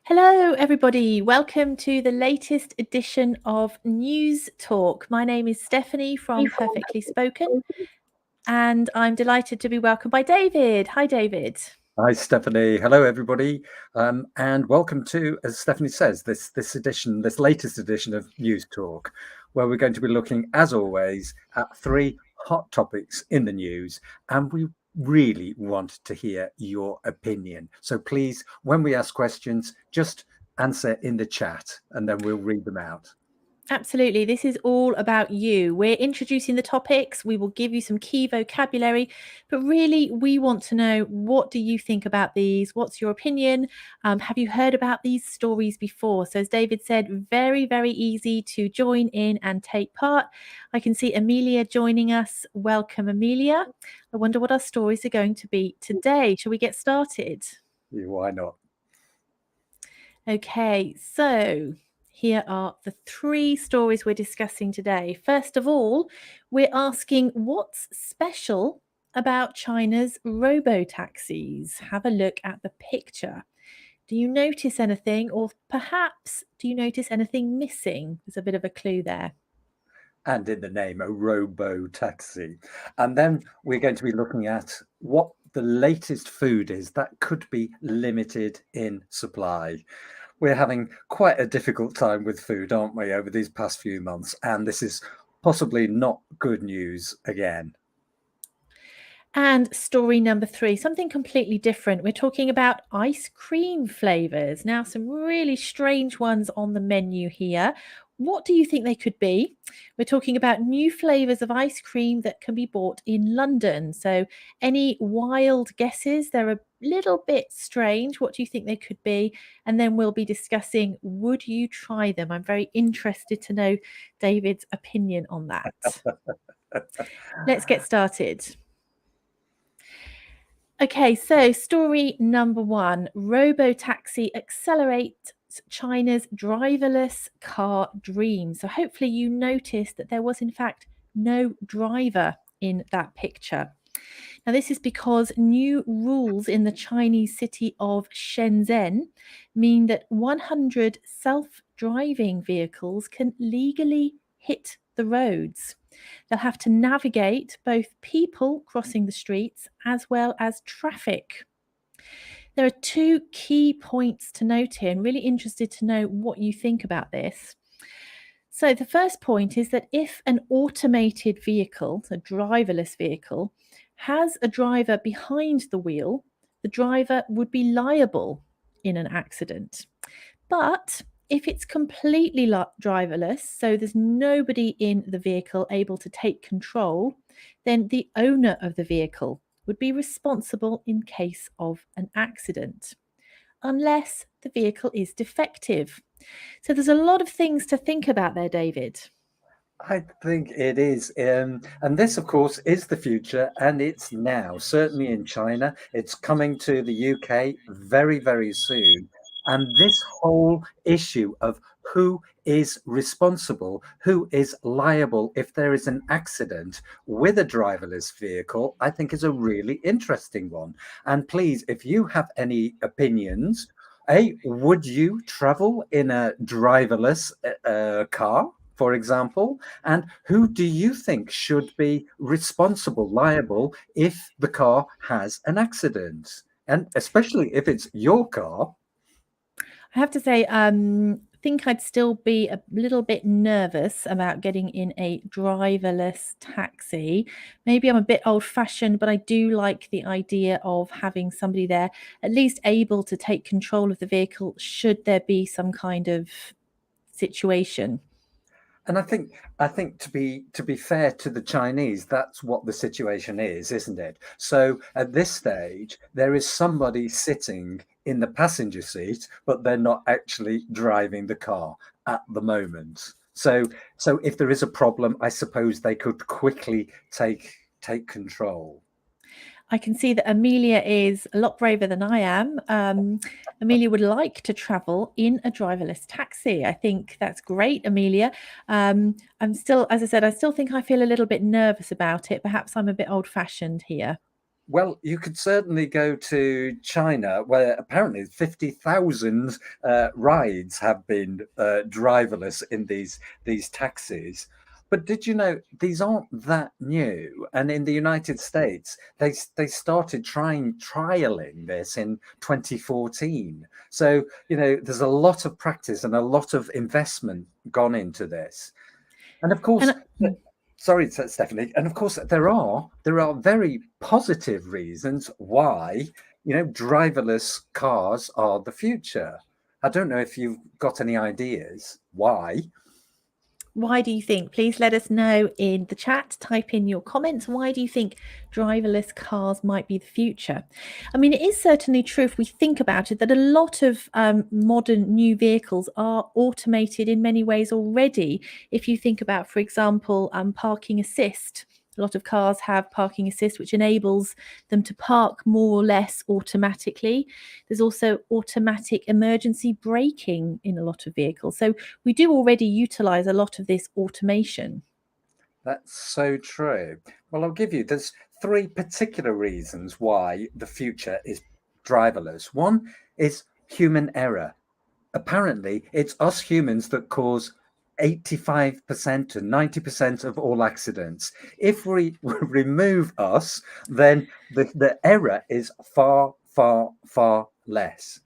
Hello, everybody. Welcome to the latest edition of News Talk. My name is Stephanie from Perfectly Spoken, and I'm delighted to be welcomed by David. Hi, David. Hi, Stephanie. Hello, everybody, and welcome to, as Stephanie says, this latest edition of News Talk, where we're going to be looking, as always, at three hot topics in the news, and we really want to hear your opinion. So please, when we ask questions, just answer in the chat, and then we'll read them out. Absolutely. This is all about you. We're introducing the topics. We will give you some key vocabulary, but really we want to know, what do you think about these? What's your opinion? Have you heard about these stories before? So as David said, very, very easy to join in and take part. I can see Amelia joining us. Welcome, Amelia. I wonder what our stories are going to be today. Shall we get started? Why not? Okay, so here are the three stories we're discussing today. First of all, we're asking, what's special about China's robotaxis? Have a look at the picture. Do you notice anything, or perhaps do you notice anything missing? There's a bit of a clue there. And in the name, a robo-taxi. And then we're going to be looking at what the latest food is that could be limited in supply. We're having quite a difficult time with food, aren't we, over these past few months? And this is possibly not good news again. And story number three, something completely different. We're talking about ice cream flavors. Now, some really strange ones on the menu here. What do you think they could be? We're talking about new flavors of ice cream that can be bought in London. So, any wild guesses? They're a little bit strange. What do you think they could be? And then we'll be discussing, would you try them? I'm very interested to know David's opinion on that. Let's get started. Okay, so story number one, Robotaxi accelerates China's driverless car dream. So hopefully you noticed that there was in fact no driver in that picture. Now, this is because new rules in the Chinese city of Shenzhen mean that 100 self-driving vehicles can legally hit the roads. They'll have to navigate both people crossing the streets as well as traffic. There are two key points to note here. I'm really interested to know what you think about this. So, the first point is that if an automated vehicle, a driverless vehicle, has a driver behind the wheel, the driver would be liable in an accident. But if it's completely driverless, so there's nobody in the vehicle able to take control, then the owner of the vehicle would be responsible in case of an accident, unless the vehicle is defective. So there's a lot of things to think about there, David. I think it is. And this, of course, is the future, and it's now. Certainly in China, it's coming to the UK very, very soon. And this whole issue of who is responsible, who is liable if there is an accident with a driverless vehicle, I think is a really interesting one. And please, if you have any opinions, would you travel in a driverless car, for example? And who do you think should be responsible, liable, if the car has an accident? And especially if it's your car. I have to say, think I'd still be a little bit nervous about getting in a driverless taxi. Maybe I'm a bit old-fashioned, but I do like the idea of having somebody there, at least able to take control of the vehicle should there be some kind of situation. And I think to be fair to the Chinese, that's what the situation is, isn't it? So at this stage, there is somebody sitting in the passenger seat, but they're not actually driving the car at the moment. So if there is a problem, I suppose they could quickly take control. I can see that Amelia is a lot braver than I am. Amelia would like to travel in a driverless taxi. I think that's great, Amelia. I'm still, as I said, I still think I feel a little bit nervous about it. Perhaps I'm a bit old-fashioned here. Well, you could certainly go to China, where apparently 50,000 rides have been driverless in these taxis. But did you know these aren't that new? And in the United States, they started trialing this in 2014. So, there's a lot of practice and a lot of investment gone into this. And of course, And sorry, Stephanie. And of course, there are very positive reasons why driverless cars are the future. I don't know if you've got any ideas why. why do you think? Please let us know in the chat. Type in your comments. Why do you think driverless cars might be the future? I mean, it is certainly true if we think about it that a lot of modern new vehicles are automated in many ways already. If you think about, for example, parking assist. A lot of cars have parking assist, which enables them to park more or less automatically. There's also automatic emergency braking in a lot of vehicles. So we do already utilize a lot of this automation. That's so true. Well, there's three particular reasons why the future is driverless. One is human error. Apparently, it's us humans that cause 85% to 90% of all accidents. If we remove us, then the error is far, far, far less.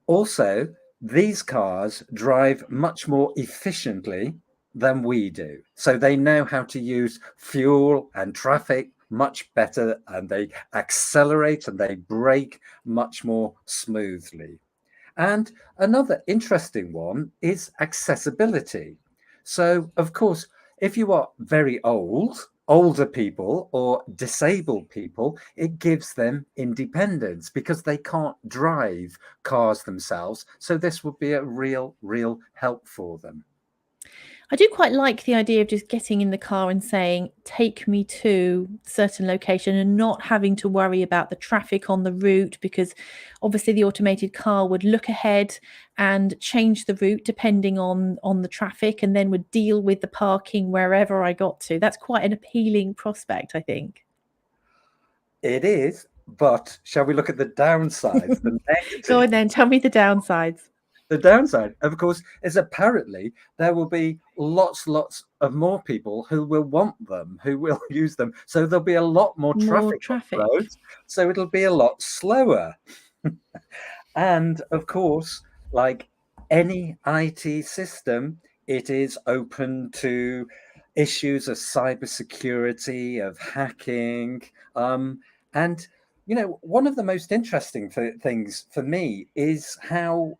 Also, these cars drive much more efficiently than we do. So they know how to use fuel and traffic much better, and they accelerate and they brake much more smoothly. And another interesting one is accessibility. So, of course, if you are very old, older people, or disabled people, it gives them independence because they can't drive cars themselves. So, this would be a real, real help for them. I do quite like the idea of just getting in the car and saying, take me to a certain location and not having to worry about the traffic on the route, because obviously the automated car would look ahead and change the route depending on the traffic and then would deal with the parking wherever I got to. That's quite an appealing prospect, I think. It is, but shall we look at the downsides, the Go negative? on then, tell me the downsides. The downside, of course, is apparently there will be lots of more people who will want them, who will use them. So there'll be a lot more More traffic on the traffic. roads. So it'll be a lot slower. And of course, like any IT system, it is open to issues of cybersecurity, of hacking. And, one of the most interesting things for me is how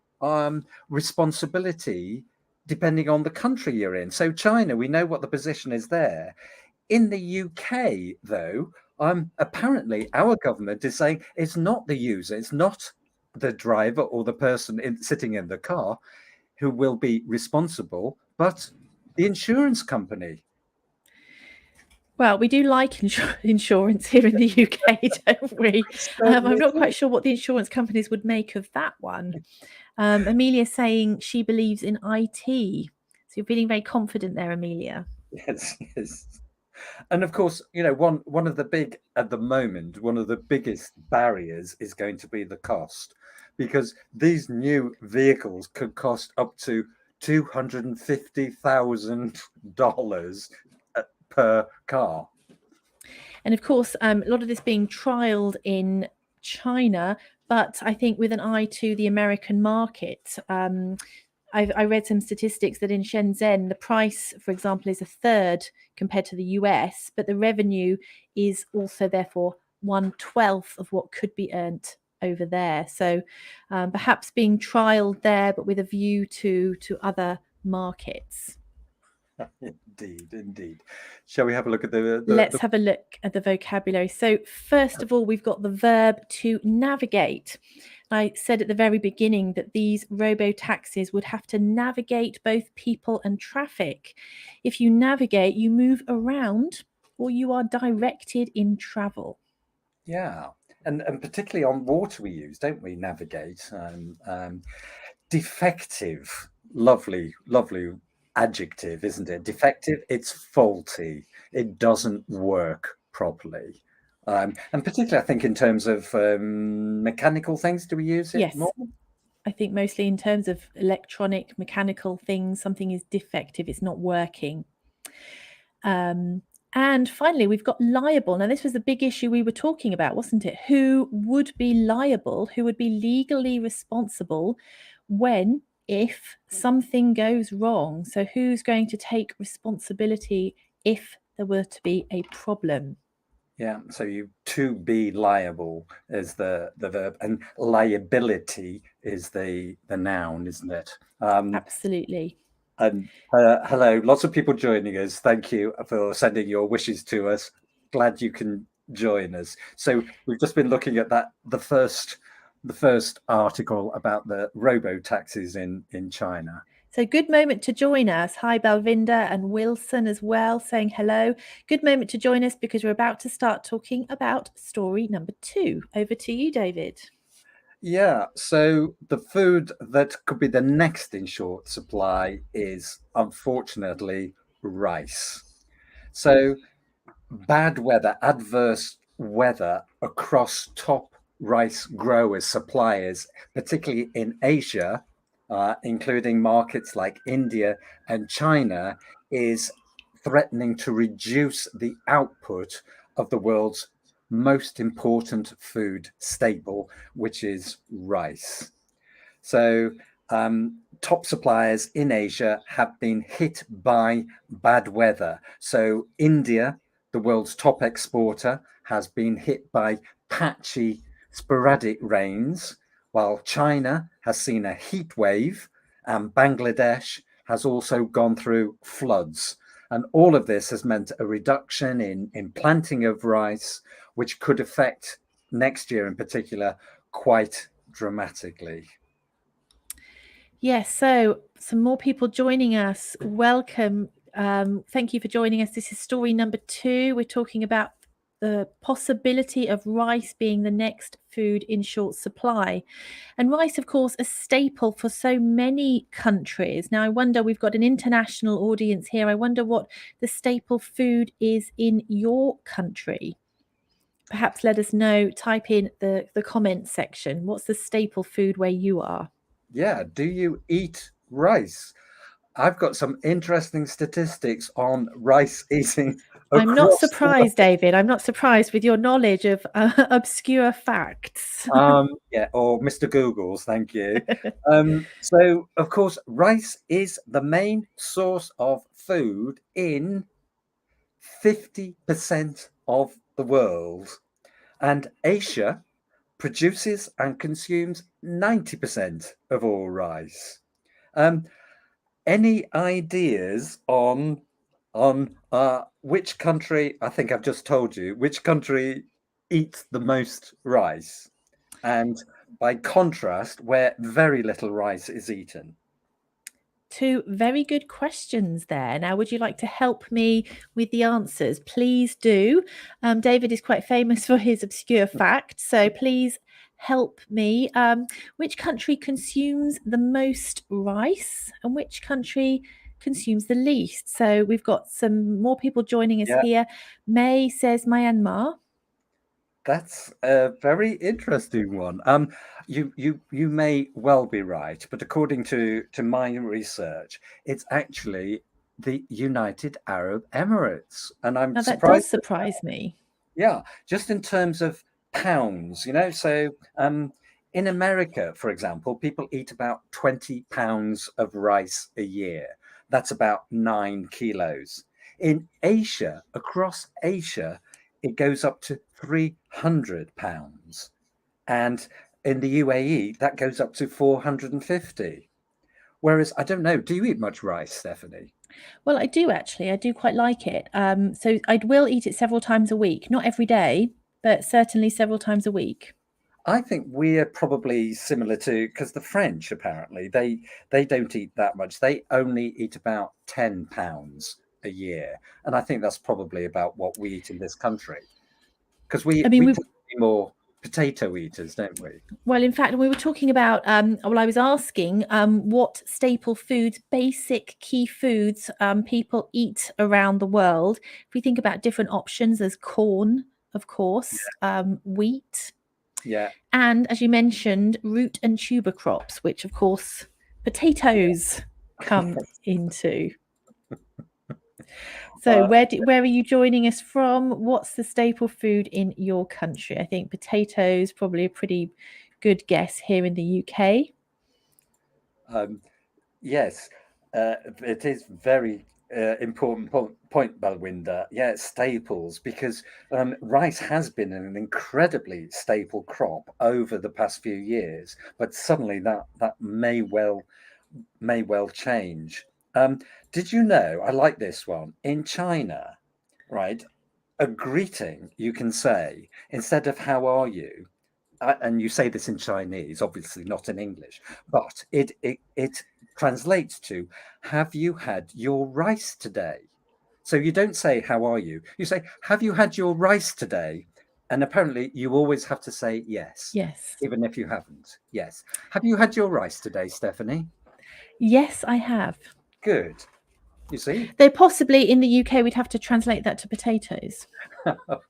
responsibility, depending on the country you're in. So, China, we know what the position is there. In the UK, though, apparently our government is saying it's not the user, it's not the driver or the person sitting in the car who will be responsible, but the insurance company. Well, we do like insurance here in the UK, don't we? I'm Certainly not do. quite sure what the insurance companies would make of that one. Amelia saying she believes in IT. So you're feeling very confident there, Amelia. Yes, yes. And of course, one of the big at the moment, one of the biggest barriers is going to be the cost, because these new vehicles could cost up to $250,000 per car. And of course, a lot of this being trialed in China, but I think with an eye to the American market. I read some statistics that in Shenzhen, the price, for example, is a third compared to the US, but the revenue is also therefore 1/12 of what could be earned over there. So perhaps being trialed there, but with a view to other markets. Indeed, indeed. Shall we have a look at Let's have a look at the vocabulary. So, first of all, we've got the verb to navigate. I said at the very beginning that these robo-taxis would have to navigate both people and traffic. If you navigate, you move around or you are directed in travel. Yeah, and particularly on water we use, don't we, navigate? Defective, lovely, lovely adjective, isn't it? Defective, it's faulty. It doesn't work properly. And particularly, I think, in terms of mechanical things, do we use it Yes, more? I think mostly in terms of electronic, mechanical things, something is defective, it's not working. And finally, we've got liable. Now, this was the big issue we were talking about, wasn't it? Who would be liable? Who would be legally responsible when, if something goes wrong? So, who's going to take responsibility if there were to be a problem? Yeah, so you to be liable is the verb, and liability is the noun, isn't it? Absolutely. And hello, lots of people joining us. Thank you for sending your wishes to us. Glad you can join us. So we've just been looking at that the first article about the robo taxis in China. So, good moment to join us. Hi, Balvinda and Wilson as well, saying hello. Good moment to join us because we're about to start talking about story number 2. Over to you, David. Yeah, so the food that could be the next in short supply is unfortunately rice. So bad weather, adverse weather across top rice growers, suppliers, particularly in Asia, including markets like India and China, is threatening to reduce the output of the world's most important food staple, which is rice. So, top suppliers in Asia have been hit by bad weather. So, India, the world's top exporter, has been hit by patchy, sporadic rains, while China has seen a heat wave, and Bangladesh has also gone through floods. And all of this has meant a reduction in planting of rice, which could affect next year in particular quite dramatically. Yes, so some more people joining us. Welcome. Thank you for joining us. This is story number 2. We're talking about the possibility of rice being the next food in short supply. And rice, of course, a staple for so many countries. Now, I wonder, we've got an international audience here. I wonder what the staple food is in your country. Perhaps let us know, type in the comments section. What's the staple food where you are? Yeah, do you eat rice? I've got some interesting statistics on rice eating I'm not across the surprised, David. I'm not surprised with your knowledge of obscure facts. world. Yeah, or Mr. Google's, thank you. So, of course, rice is the main source of food in 50% of the world, and Asia produces and consumes 90% of all rice. Um, Any ideas on which country? I think I've just told you which country eats the most rice, and by contrast, where very little rice is eaten. 2 very good questions there. Now, would you like to help me with the answers? Please do. David is quite famous for his obscure facts, so please help me. Which country consumes the most rice and which country consumes the least? So we've got some more people joining us Yeah, here. May says Myanmar. that's a very interesting one. You may well be right, but according to my research, it's actually the United Arab Emirates, and I'm Now, that does surprised. surprise me. Yeah, just in terms of pounds, So in America, for example, people eat about 20 pounds of rice a year. That's about 9 kilos. In Asia, across Asia, it goes up to 300 pounds. And in the UAE, that goes up to 450. Whereas, I don't know, do you eat much rice, Stephanie? Well, I do actually. I do quite like it. So I will eat it several times a week, not every day, but certainly several times a week. I think we're probably similar to because the French apparently they don't eat that much. They only eat about 10 pounds a year, and I think that's probably about what we eat in this country because we I mean, we we tend to be more potato eaters, don't we? well, in fact, we were talking about. Well, I was asking what staple foods, basic key foods, people eat around the world. If we think about different options, there's corn, of course, wheat, Yeah. and as you mentioned, root and tuber crops, which of course potatoes come into. So where are you joining us from? What's the staple food in your country? I think potatoes, probably a pretty good guess here in the UK. Yes, it is very important point, Balwinder. Yeah, it's staples, because rice has been an incredibly staple crop over the past few years, but suddenly that may well change. Um, did you know? I like this one. In China, right? A greeting you can say instead of "How are you?" And you say this in Chinese, obviously not in English, but it translates to "Have you had your rice today?" So you don't say "How are you?" You say "Have you had your rice today?" And apparently you always have to say yes, Yes. even if you haven't. Yes. Have you had your rice today, Stephanie? Yes, I have. Good. You see, Though possibly in the UK we'd have to translate that to potatoes.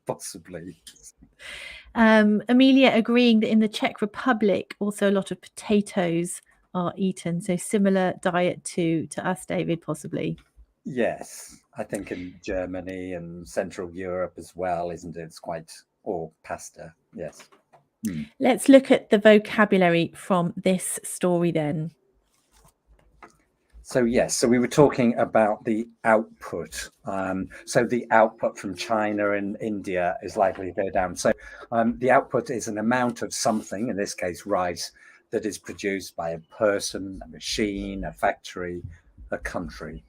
possibly. Amelia agreeing that in the Czech Republic also a lot of potatoes are eaten. So similar diet to us, David, possibly. Yes, I think in Germany and Central Europe as well, isn't it? It's quite, or pasta. Yes. Hmm. Let's look at the vocabulary from this story then. So yes, so we were talking about the output. So the output from China and India is likely to go down. So the output is an amount of something, in this case, rice, that is produced by a person, a machine, a factory, a country.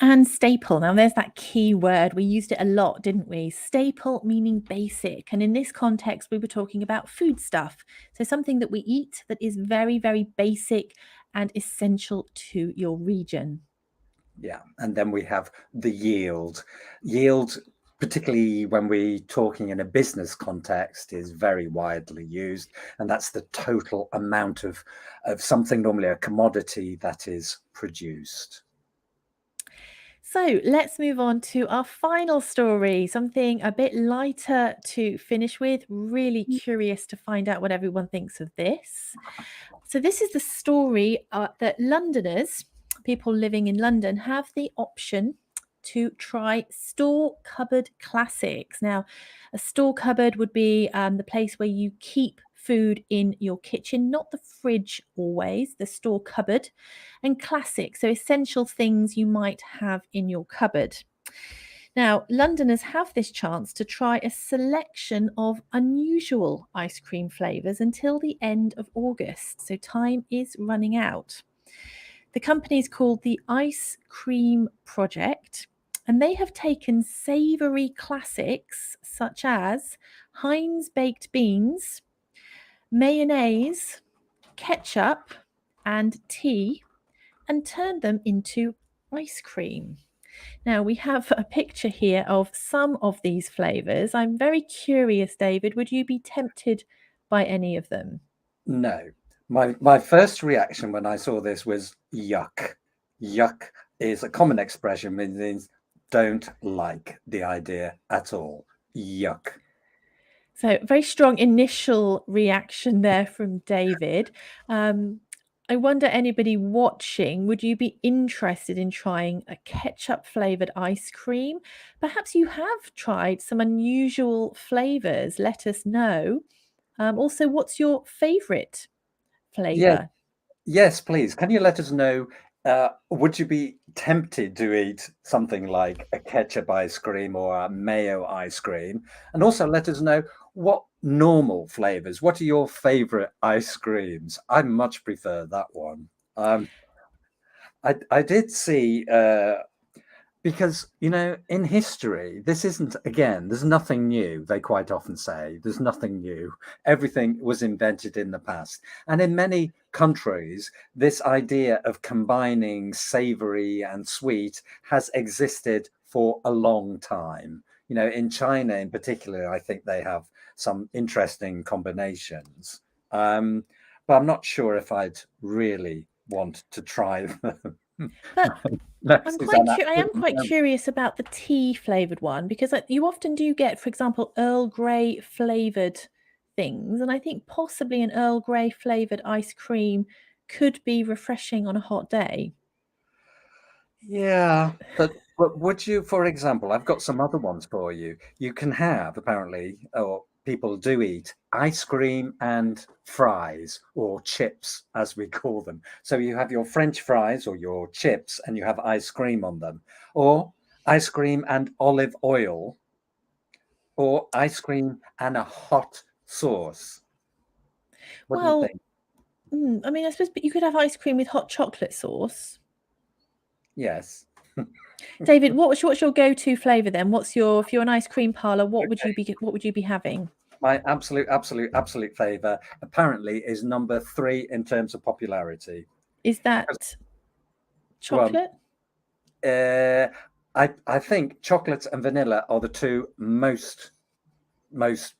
And staple. Now, there's that key word. We used it a lot, didn't we? Staple meaning basic. And in this context, we were talking about food stuff. So, something that we eat that is very, very basic and essential to your region. Yeah, and then we have the yield. Yield, particularly when we're talking in a business context, is very widely used, and that's the total amount of something, normally a commodity, that is produced. So let's move on to our final story, something a bit lighter to finish with. Really curious to find out what everyone thinks of this. So, this is the story that Londoners, people living in London, have the option to try store cupboard classics. Now, a store cupboard would be the place where you keep food in your kitchen, not the fridge always, the store cupboard, and classics, so essential things you might have in your cupboard. Now, Londoners have this chance to try a selection of unusual ice cream flavours until the end of August, so time is running out. The company is called the Ice Cream Project, and they have taken savoury classics such as Heinz baked beans, mayonnaise, ketchup, and tea and turned them into ice cream. Now, we have a picture here of some of these flavours. I'm very curious, David, would you be tempted by any of them? No, my first reaction when I saw this was yuck. Yuck is a common expression, means don't like the idea at all. Yuck. So, very strong initial reaction there from David. Um, I wonder, anybody watching, would you be interested in trying a ketchup flavoured ice cream? Perhaps you have tried some unusual flavours. Let us know. Also, what's your favourite Yeah, flavour? yes, please. Can you let us know? Would you be tempted to eat something like a ketchup ice cream or a mayo ice cream? And also let us know what normal flavors, what are your favorite ice creams? I much prefer that one. Um, I did see because, in history, this isn't, again, there's nothing new. They quite often say there's nothing new. Everything was invented in the past. And in many countries, this idea of combining savory and sweet has existed for a long time. In China in particular, I think they have some interesting combinations. But I'm not sure if I'd really want to try them. But No, I Susanna, am quite curious about the tea flavored one, because you often do get, for example, Earl Grey flavored things, and I think possibly an Earl Grey flavored ice cream could be refreshing on a hot day. yeah, but would you, for example, I've got some other ones for you. You can have, apparently, or people do eat ice cream and fries or chips, as we call them. So you have your French fries or your chips, and you have ice cream on them, or ice cream and olive oil, or ice cream and a hot sauce. What do you Well, think? I mean, I suppose, but you could have ice cream with hot chocolate sauce. Yes. David, what's your go-to flavor then? What's your, if you're an ice cream parlor, Okay. what would you be having? My absolute favour apparently is number three in terms of popularity. Is Because, that go on. chocolate? I think chocolate and vanilla are the two most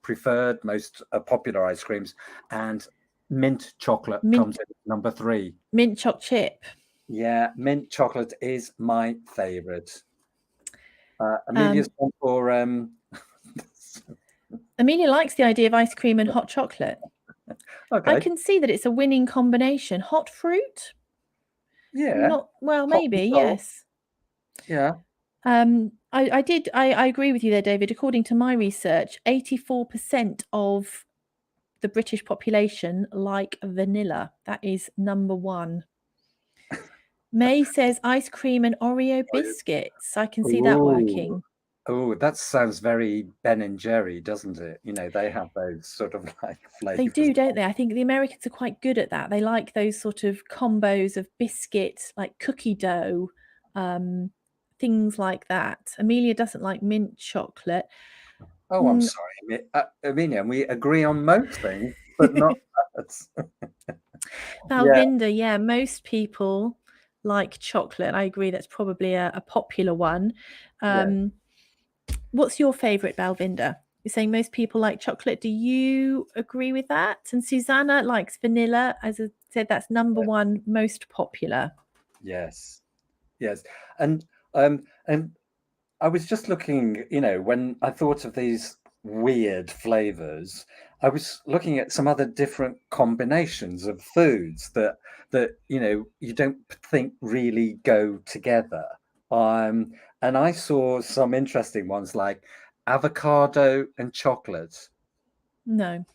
preferred, most popular ice creams, and mint chocolate comes Mint in at number three. mint choc chip. Yeah, mint chocolate is my favourite. Amelia's Um, one for Amelia likes the idea of ice cream and hot chocolate. I okay, can see that it's a winning combination. Hot fruit? yeah, Not well, hot maybe, and cold, yes. yeah. I agree with you there, David. According to my research, 84% of the British population like vanilla. That is number one. May says ice cream and Oreo biscuits. I can see that Ooh, working. oh, that sounds very Ben and Jerry, doesn't it? You know, they have those sort of like They flavors. do, don't they? I think the Americans are quite good at that. They like those sort of combos of biscuits, like cookie dough, um, things like that. Amelia doesn't like mint chocolate. Oh, I'm Mm, sorry, Amelia, we agree on most things, but not that. Yeah, Balvinda, yeah, most people like chocolate. I agree, that's probably a popular one. yeah, Um, what's your favourite, Balvinda? You're saying most people like chocolate. Do you agree with that? And Susanna likes vanilla. As I said, that's number one most popular. yes, yes. And I was just looking, you know, when I thought of these weird flavors, I was looking at some other different combinations of foods that you know you don't think really go together. Um, and I saw some interesting ones like avocado and chocolate, No,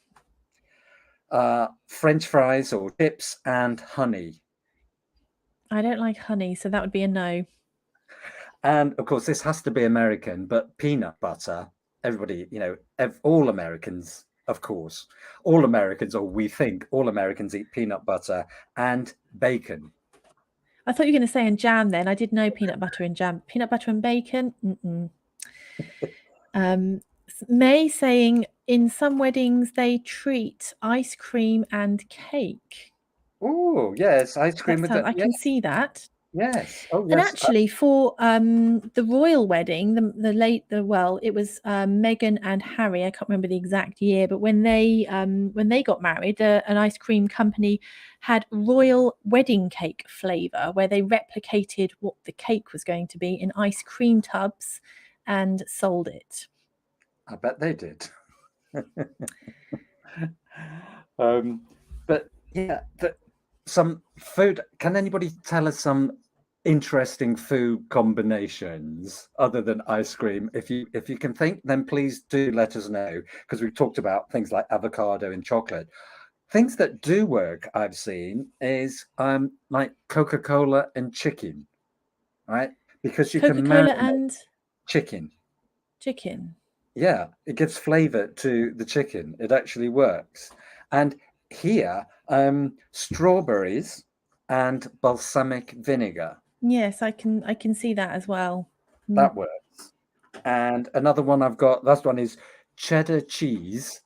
French fries or chips and honey. I don't like honey, so that would be a no. And of course, this has to be American, but peanut butter, everybody, you know, all Americans, of course, all Americans, or we think all Americans eat peanut butter and bacon. I thought you were going to say and jam then. I did know peanut butter and jam. Peanut butter and bacon? Mm-mm. Um, May saying in some weddings they treat ice cream and cake. Oh, yes, ice That cream with sounds, that. I can Yes, see that. yes. Oh, And yes. actually, for the royal wedding, it was Meghan and Harry. I can't remember the exact year, but when they got married, an ice cream company had royal wedding cake flavor, where they replicated what the cake was going to be in ice cream tubs and sold it. I bet they did. um, but yeah, some food. Can anybody tell us some interesting food combinations other than ice cream? If you can think, then please do let us know because we've talked about things like avocado and chocolate. Things that do work, I've seen, is like Coca-Cola and chicken, right? Because you can Coca-Cola marinate and chicken. chicken. Yeah, it gives flavor to the chicken. It actually works. And here, strawberries and balsamic vinegar. Yes, I can see that as well. Mm, That works. And another one I've got, last one is cheddar cheese,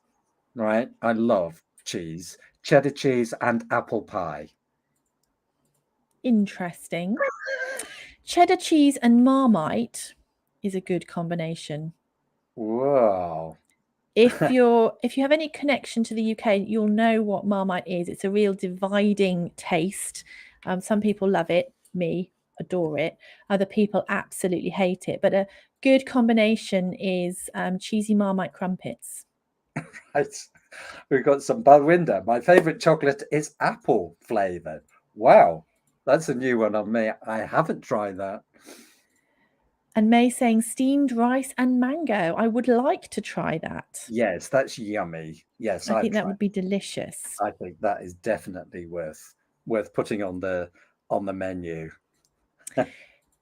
right? I love cheese. Cheddar cheese and apple pie. interesting. Cheddar cheese and Marmite is a good combination. Whoa. If you have any connection to the UK, you'll know what Marmite is. It's a real dividing taste. Some people love it, me. adore it. Other people absolutely hate it. But a good combination is cheesy Marmite crumpets. Right. We've got some Balwinder. My favourite chocolate is apple flavoured. Wow, that's a new one on me. I haven't tried that. And May saying steamed rice and mango. I would like to try that. Yes, that's yummy. Yes, I I've think that tried. would be delicious. I think that is definitely worth putting on the menu.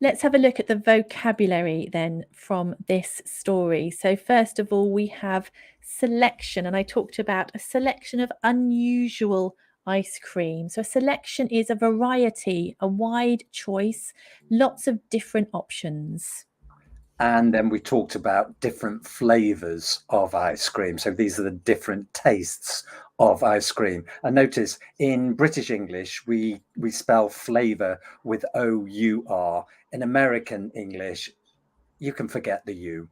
Let's have a look at the vocabulary then from this story. So, first of all, we have selection, and I talked about a selection of unusual ice cream. So, a selection is a variety, a wide choice, lots of different options. And then we talked about different flavors of ice cream. So these are the different tastes of ice cream. And notice in British English, we spell flavor with O-U-R. In American English, you can forget the U.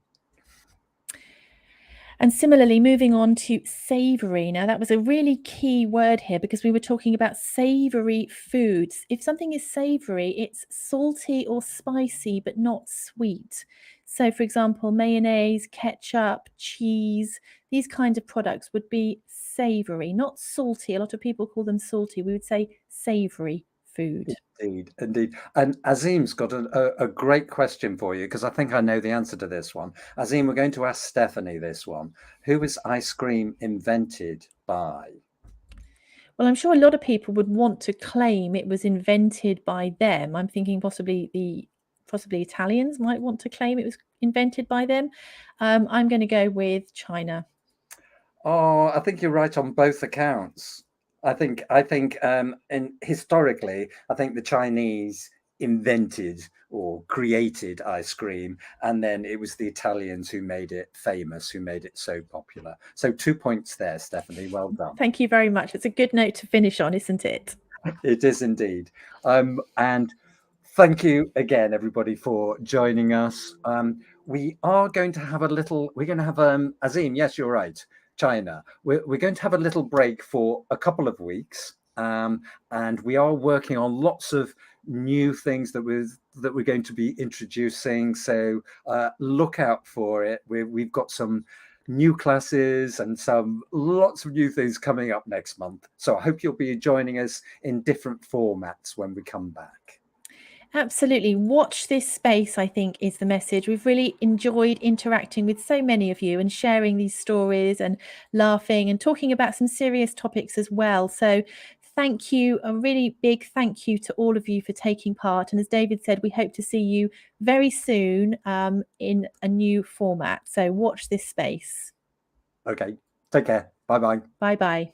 And similarly, moving on to savory. Now, that was a really key word here because we were talking about savory foods. If something is savory, it's salty or spicy, but not sweet. So, for example, mayonnaise, ketchup, cheese, these kinds of products would be savory, not salty. A lot of people call them salty. We would say savory food. Indeed, indeed. And Azim's got a great question for you because I think I know the answer to this one. Azim, we're going to ask Stephanie this one. Who was ice cream invented by? Well, I'm sure a lot of people would want to claim it was invented by them. I'm thinking possibly Italians might want to claim it was invented by them. I'm going to go with China. Oh, I think you're right on both accounts. And historically, I think the Chinese invented or created ice cream, and then it was the Italians who made it famous, who made it so popular. So 2 points there, Stephanie. Well done. Thank you very much. It's a good note to finish on, isn't it? It is indeed. And thank you again, everybody, for joining us. We are going to have we're going to have, Azim, yes, you're right, China. We're going to have a little break for a couple of weeks. And we are working on lots of new things that we're going to be introducing. So look out for it. We've got some new classes and some lots of new things coming up next month. So I hope you'll be joining us in different formats when we come back. Absolutely. Watch this space, I think, is the message. We've really enjoyed interacting with so many of you and sharing these stories and laughing and talking about some serious topics as well. So, thank you. A really big thank you to all of you for taking part. And as David said, we hope to see you very soon in a new format. So, watch this space. Okay. Take care. Bye bye. Bye bye.